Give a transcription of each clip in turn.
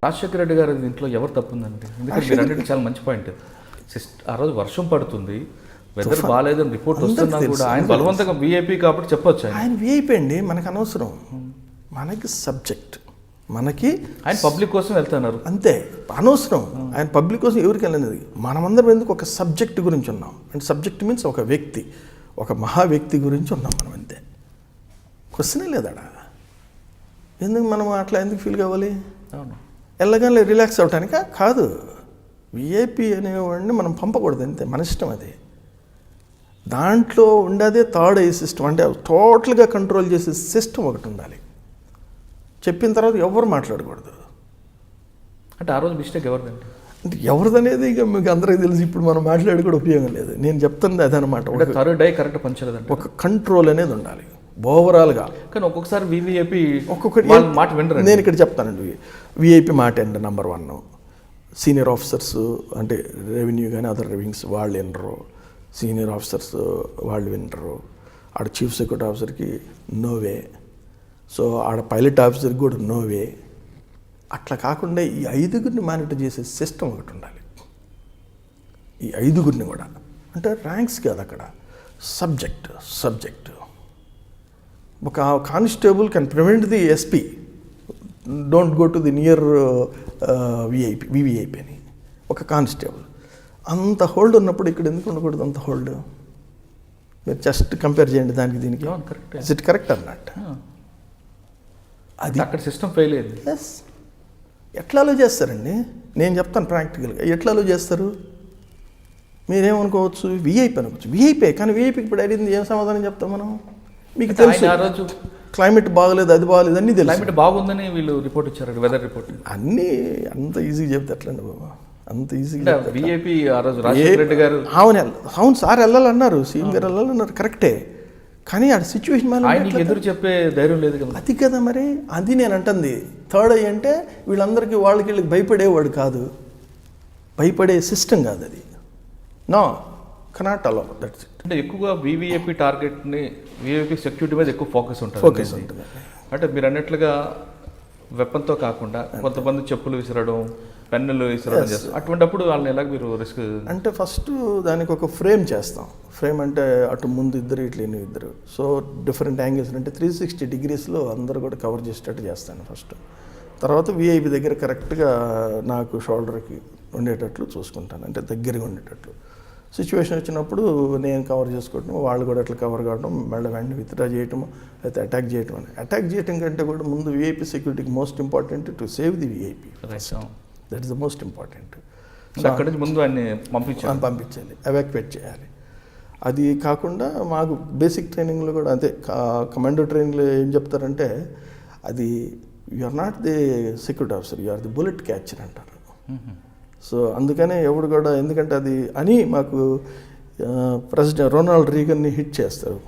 రాజశేఖర రెడ్డి గారి ఇంట్లో ఎవరు తప్పుందండి? ఎందుకంటే మీరు అన్నిటి చాలా మంచి పాయింట్. ఆ రోజు వర్షం పడుతుంది, వెదర్ బాగాలేదని రిపోర్ట్ వస్తున్నా కూడా ఆయన బలవంతంగా వీఐపీ కాబట్టి చెప్పొచ్చు. ఆయన వీఐపీ అండి, మనకు అనవసరం. మనకి సబ్జెక్ట్, మనకి ఆయన పబ్లిక్ కోసం వెళ్తున్నారు అంతే, అనవసరం. ఆయన పబ్లిక్ కోసం ఎవరికి వెళ్ళినది. మనమందరం ఎందుకు ఒక సబ్జెక్ట్ గురించి ఉన్నాం అంటే, సబ్జెక్ట్ మీన్స్ ఒక వ్యక్తి, ఒక మహా వ్యక్తి గురించి ఉన్నాం మనం, అంతే. క్వశ్చనే లేదాడా. ఎందుకు మనం అట్లా ఎందుకు ఫీల్ కావాలి? అవును, వెళ్ళగానే రిలాక్స్ అవటానికా? కాదు. విఐపి అనేవాడిని మనం పంపకూడదు, అంతే, మన ఇష్టం అది. దాంట్లో ఉండేదే థర్డ్ ఐ సిస్టమ్, అంటే టోటల్గా కంట్రోల్ చేసే సిస్టమ్ ఒకటి ఉండాలి. చెప్పిన తర్వాత ఎవరు మాట్లాడకూడదు. అంటే ఆ రోజు మిస్టేక్ ఎవరిదండి? అంటే ఎవరిదనేది ఇక మీకు అందరికీ తెలిసి ఇప్పుడు మనం మాట్లాడి కూడా ఉపయోగం లేదు. నేను చెప్తుంది అదనమాట. థర్డ్ ఐ కరెక్ట్ పంచలేదండి. ఒక కంట్రోల్ అనేది ఉండాలి ఓవరాల్గా. కానీ ఒక్కొక్కసారి వివిఐపి ఒక్కొక్కటి మాట వినరు. నేను ఇక్కడ చెప్తానండి, విఐపి మాట అండి. నెంబర్ 1, సీనియర్ ఆఫీసర్స్ అంటే రెవెన్యూ కానీ అదర్ రెవెన్యూస్ వాళ్ళు వినరు, సీనియర్ ఆఫీసర్స్ వాళ్ళు వినరు. ఆడ చీఫ్ సెక్యూరిటీ ఆఫీసర్కి నోవే, సో ఆడ పైలట్ ఆఫీసర్కి కూడా నోవే. అట్లా కాకుండా ఈ 5గురిని మానిటర్ చేసే సిస్టమ్ ఒకటి ఉండాలి. ఈ 5గురిని కూడా, అంటే ర్యాంక్స్ కాదు అక్కడ, సబ్జెక్ట్. ఒక constable can prevent the SP, don't go to the near VVIP అని. ఒక కానిస్టేబుల్ అంత హోల్డ్ ఉన్నప్పుడు ఇక్కడ ఎందుకు ఉండకూడదు అంత హోల్డ్? మీరు జస్ట్ కంపేర్ చేయండి దానికి దీనికి. ఇస్ ఇట్ కరెక్ట్ అన్నట్టు? అది అక్కడ సిస్టమ్ ఫెయిల్ అయింది. ఎస్. ఎట్లాలో చేస్తారండి, నేను చెప్తాను ప్రాక్టికల్గా. ఎట్లాలో చేస్తారు? మీరేమనుకోవచ్చు, విఐపి అనుకోవచ్చు. విఐపీ, కానీ విఐపికి ఇప్పుడు అడిగింది ఏం సమాధానం చెప్తాం మనం? మీకు తెలుసు ఆ రోజు క్లైమేట్ బాగలేదు, అది బాగలేదు, అన్నీ తెలుసు. క్లైమేట్ బాగుందని వీళ్ళు రిపోర్ట్ ఇచ్చారు, వెదర్ రిపోర్ట్. అన్నీ అంత ఈజీగా చెప్తే ఎట్లండి బాబా, అంత ఈజీగా. విఐపి ఆ రోజు రాజశేఖర రెడ్డి గారు అవును సార్ వెళ్ళాలన్నారు, సీఎం గారు వెళ్ళాలన్నారు, కరెక్టే. కానీ ఆ సిచ్యువేషన్ ఆయనకి ఎదురు చెప్పే ధైర్యం లేదు కదా. అది కదా మరి, అది నేను అంటుంది. థర్డ్ ఐ అంటే వీళ్ళందరికీ వాళ్ళకి భయపడేవాడు కాదు, భయపడే సిస్టమ్ కాదు అది. No, cannot allow, that's it. అంటే ఎక్కువగా వివిఐపి టార్గెట్ని, విఐపి సెక్యూరిటీ మీద ఎక్కువ ఫోకస్ ఉంటుంది. అంటే మీరు అన్నట్లుగా వెపన్తో కాకుండా కొంతమంది చెప్పులు విసరడం, పెన్నులు విసరడం చేస్తారు. అటువంటిప్పుడు వాళ్ళని ఎలాగ మీరు రిస్క్? అంటే ఫస్ట్ దానికి ఒక ఫ్రేమ్ చేస్తాం. ఫ్రేమ్ అంటే అటు ముందు ఇద్దరు, ఇట్లా ఇద్దరు, సో డిఫరెంట్ యాంగిల్స్, అంటే 360 degreesలో అందరూ కూడా కవర్ చేసేటట్టు చేస్తాను ఫస్ట్. తర్వాత విఐపి దగ్గర కరెక్ట్గా నాకు షోల్డర్కి ఉండేటట్లు చూసుకుంటాను, అంటే దగ్గరగా ఉండేటట్లు. సిచ్యువేషన్ వచ్చినప్పుడు నేను కవర్ చేసుకోవటం, వాళ్ళు కూడా అట్లా కవర్ కావడం, మళ్ళీ వెంటనే విత్డ్రా చేయటం, లేకపోతే అటాక్ చేయటం. అటాక్ చేయటం కంటే కూడా ముందు విఐపి సెక్యూరిటీకి most important to save the VIP. That is the most important. అక్కడి నుంచి ముందు అన్ని పంపించాలి, ఎవాక్యుయేట్ చేయాలి. అది కాకుండా మాకు బేసిక్ ట్రైనింగ్లో కూడా అంతే, కమాండో ట్రైనింగ్లో ఏం చెప్తారంటే, అది you are not the security officer, you are the bullet catcher అంటారు. సో అందుకనే ఎవడు కూడా, ఎందుకంటే అది అని మాకు ప్రెసిడెంట్ రొనాల్డ్ రీగన్ని హిట్ చేస్తారు,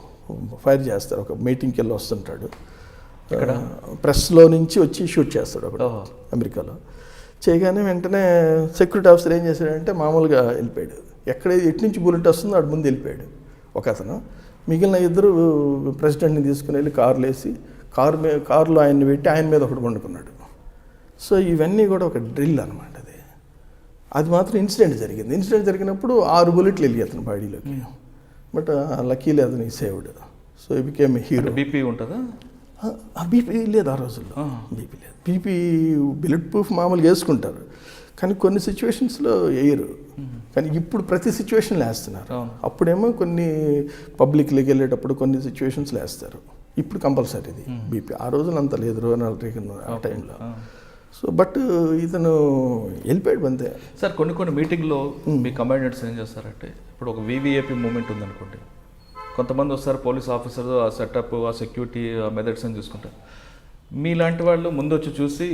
ఫైర్ చేస్తారు. ఒక మీటింగ్కి వెళ్ళి వస్తుంటాడు, ప్రెస్లో నుంచి వచ్చి షూట్ చేస్తాడు ఒకడు అమెరికాలో. చేయగానే వెంటనే సెక్యూరిటీ ఆఫీసర్ ఏం చేశాడంటే మామూలుగా వెళ్ళిపోయాడు. ఎటు నుంచి బుల్లెట్ వస్తుందో అటు ముందు వెళ్ళిపోయాడు ఒక అతను. మిగిలిన ఇద్దరు ప్రెసిడెంట్ని తీసుకుని వెళ్ళి కారులో వేసి, కారులో ఆయన్ని పెట్టి ఆయన మీద ఒకటి వండుకున్నాడు. సో ఇవన్నీ కూడా ఒక డ్రిల్ అనమాట. అది మాత్రం ఇన్సిడెంట్ జరిగింది. ఇన్సిడెంట్ జరిగినప్పుడు 6 బుల్లెట్లు వెళ్ళి అతను బాడీలోకి, బట్ లక్కీలే అతను saved. So he became hero. BP ఉంటుందా? బీపీ లేదు ఆ రోజుల్లో, బీపీ లేదు. బీపీ బుల్లెట్ ప్రూఫ్ మామూలుగా వేసుకుంటారు, కానీ కొన్ని సిచ్యువేషన్స్లో వేయరు. కానీ ఇప్పుడు ప్రతి సిచ్యువేషన్లో వేస్తున్నారు. అప్పుడేమో కొన్ని పబ్లిక్లోకి వెళ్ళేటప్పుడు కొన్ని సిచ్యువేషన్స్లో వేస్తారు. ఇప్పుడు కంపల్సరీది బీపీ. ఆ రోజులు అంత లేదు, రొనాల్డ్ రీగన్ ఆ టైంలో. సో బట్ ఇతను వెళ్ళిపోయాడు అంతే. సార్ కొన్ని మీటింగ్లో మీ కమాండెంట్స్ ఏం చేస్తారంటే, ఇప్పుడు ఒక వివిఐపి మూమెంట్ ఉందనుకోండి, కొంతమంది వస్తారు పోలీస్ ఆఫీసర్, ఆ సెటప్, ఆ సెక్యూరిటీ, ఆ మెథడ్స్ అని చూసుకుంటారు. మీలాంటి వాళ్ళు ముందు వచ్చి చూసి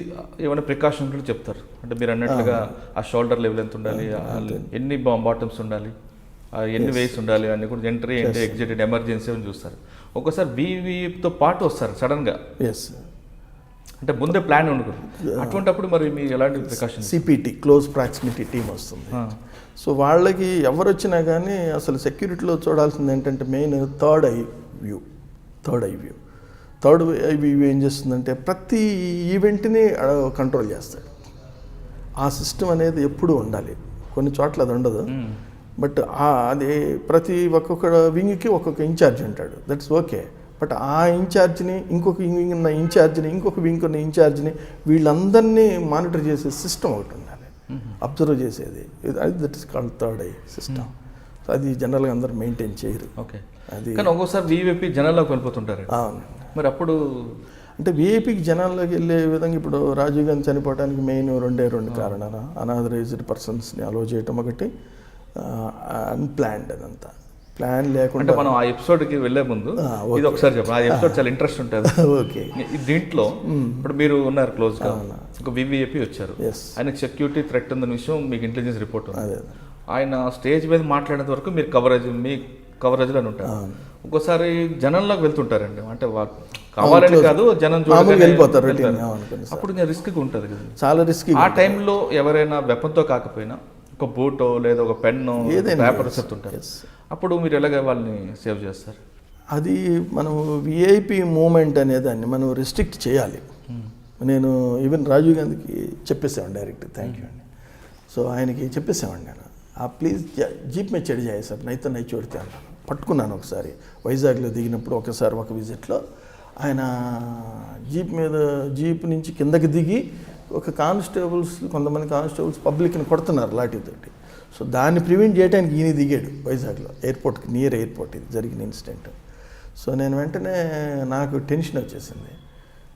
ఏమైనా ప్రికాషన్ కూడా చెప్తారు. అంటే మీరు అన్నట్లుగా ఆ షోల్డర్ లెవెల్ ఎంత ఉండాలి, ఎన్ని బాటమ్స్ ఉండాలి, ఎన్ని వేస్ ఉండాలి అన్ని కూడా, ఎంట్రీ ఏంటి, ఎగ్జిట్, ఎమర్జెన్సీ అని చూస్తారు. ఒక్కోసారి వివిఐపితో పాటు వస్తారు సడన్గా. అంటే ముందే ప్లాన్ ఉండదు. అటువంటిప్పుడు మరి మీరు ఎలాంటి precaution? CPT, close proximity team వస్తుంది. సో వాళ్ళకి ఎవరు వచ్చినా కానీ అసలు సెక్యూరిటీలో చూడాల్సింది ఏంటంటే main third eye view. Third eye view ఏం చేస్తుందంటే ప్రతి ఈవెంట్ని కంట్రోల్ చేస్తాడు. ఆ సిస్టమ్ అనేది ఎప్పుడూ ఉండాలి. కొన్ని చోట్ల అది ఉండదు. బట్ అది ప్రతి ఒక్కొక్క వింగ్కి ఒక్కొక్క ఇన్ఛార్జ్ ఉంటాడు, దట్స్ ఓకే. బట్ ఆ ఇన్ఛార్జ్ని ఇంకొక వింగ్ ఉన్న ఇన్ఛార్జ్ని ఇంకొక వింగ్ ఉన్న ఇన్ఛార్జ్ని వీళ్ళందరినీ మానిటర్ చేసే సిస్టమ్ ఒకటి ఉండాలి, అబ్జర్వ్ చేసేది. అది that is called third I system. So అది జనరల్గా అందరూ మెయింటైన్ చేయరు. ఓకే. అది కానీ ఒక్కోసారి వీవీఐపీ జనాల్లోకి వెళ్ళిపోతుంటారు. అవునండి. మరి అప్పుడు అంటే వీఐపీకి జనాల్లోకి వెళ్ళే విధంగా ఇప్పుడు రాజీవ్ గాంధీ చనిపోవడానికి మెయిన్ రెండు కారణాలు. అనాథరైజ్డ్ పర్సన్స్ని అలో చేయటం ఒకటి, అన్ప్లాన్డ్. అదంతా ప్లాన్ లేకుండా. అంటే మనం ఆ ఎపిసోడ్కి వెళ్ళే ముందు ఇది ఒకసారి చెప్పండి. ఆ ఎపిసోడ్ చాలా ఇంట్రెస్ట్ ఉంటుంది. ఓకే. దీంట్లో ఇప్పుడు మీరు ఉన్నారు క్లోజ్గా, ఒక వివిఐపి వచ్చారు, ఎస్, ఆయనకు సెక్యూరిటీ థ్రెట్ ఉందన్న విషయం మీకు ఇంటెలిజెన్స్ రిపోర్ట్ ఉంది. అదే ఆయన స్టేజ్ మీద మాట్లాడేంత వరకు మీరు మీ కవరేజ్లో ఉంటారు. ఒక్కోసారి జనంలోకి వెళ్తుంటారండి, అంటే వాళ్ళు కావాలని కాదు, జనం వెళ్ళిపోతారు. అప్పుడు రిస్క్ ఉంటుంది కదా, చాలా రిస్క్. ఆ టైంలో ఎవరైనా వెపన్తో కాకపోయినా ఒక బూటో లేదా ఒక పెన్ను పేపర్ చెప్తుంటారు, అప్పుడు మీరు ఎలాగ వాళ్ళని సేవ్ చేస్తారు? అది మనం విఐపి మూమెంట్ అనే దాన్ని మనం రెస్ట్రిక్ట్ చేయాలి. నేను ఈవెన్ రాజీవ్ గాంధీకి చెప్పేసాను డైరెక్ట్, థ్యాంక్ యూ అండి. సో ఆయనకి చెప్పేసామండి, నేను ప్లీజ్ జీప్ మీద చెడి చేయ సార్ నైతే నై చూడితే అన్నాను. పట్టుకున్నాను ఒకసారి వైజాగ్లో దిగినప్పుడు, ఒకసారి ఒక విజిట్లో ఆయన జీప్ నుంచి కిందకి దిగి ఒక కొంతమంది కానిస్టేబుల్స్ పబ్లిక్ని కొడుతున్నారు లాఠీతోటి. సో దాన్ని ప్రివెంట్ చేయడానికి ఈయన దిగాడు వైజాగ్లో, ఎయిర్పోర్ట్కి నియర్ ఎయిర్పోర్ట్ ఇది జరిగిన ఇన్సిడెంట్. సో నేను వెంటనే నాకు టెన్షన్ వచ్చేసింది,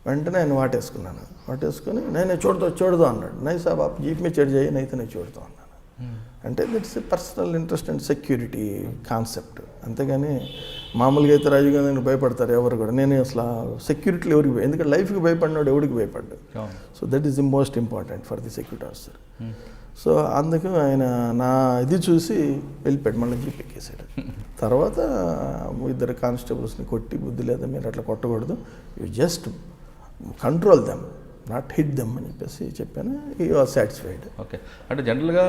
వెంటనే ఆయన వాటేసుకుని నేనే చూడదు అన్నాడు. నై సాబ్ ఆప్ జీప్ మీద చెడు చేయి నైతే నేను చూడతాను అన్నాను. అంటే that's a personal interest and security concept. అంతేగాని మామూలుగా అయితే రాజీవ్ గాంధీని భయపడతారు ఎవరు కూడా. నేను అసలు సెక్యూరిటీలో ఎవరికి ఎందుకంటే లైఫ్కి భయపడినాడు, ఎవరికి భయపడ్డాడు. So that is the most important for the security officer. So అందుకు ఆయన నా ఇది చూసి వెళ్ళిపోయాడు, మళ్ళీ జీప్ ఎక్కేసాడు. తర్వాత ఇద్దరు కానిస్టేబుల్స్ని కొట్టి, బుద్ధి లేదా మీరు అట్లా కొట్టకూడదు, you just control them not hit them అని చెప్పేసి చెప్పాను. ఈ వాజ్ సాటిస్ఫైడ్. ఓకే. అంటే జనరల్గా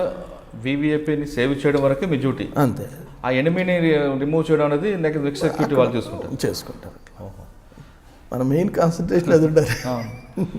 వివిఐపిని సేవ్ చేయడం వరకే మీ డ్యూటీ, అంతే. ఆ ఎనిమిని రిమూవ్ చేయడం అనేది నెక్స్ట్ సెక్యూరిటీ వాళ్ళు చేసుకుంటారు. మన మెయిన్ కాన్సన్ట్రేషన్ అది ఉండాలి.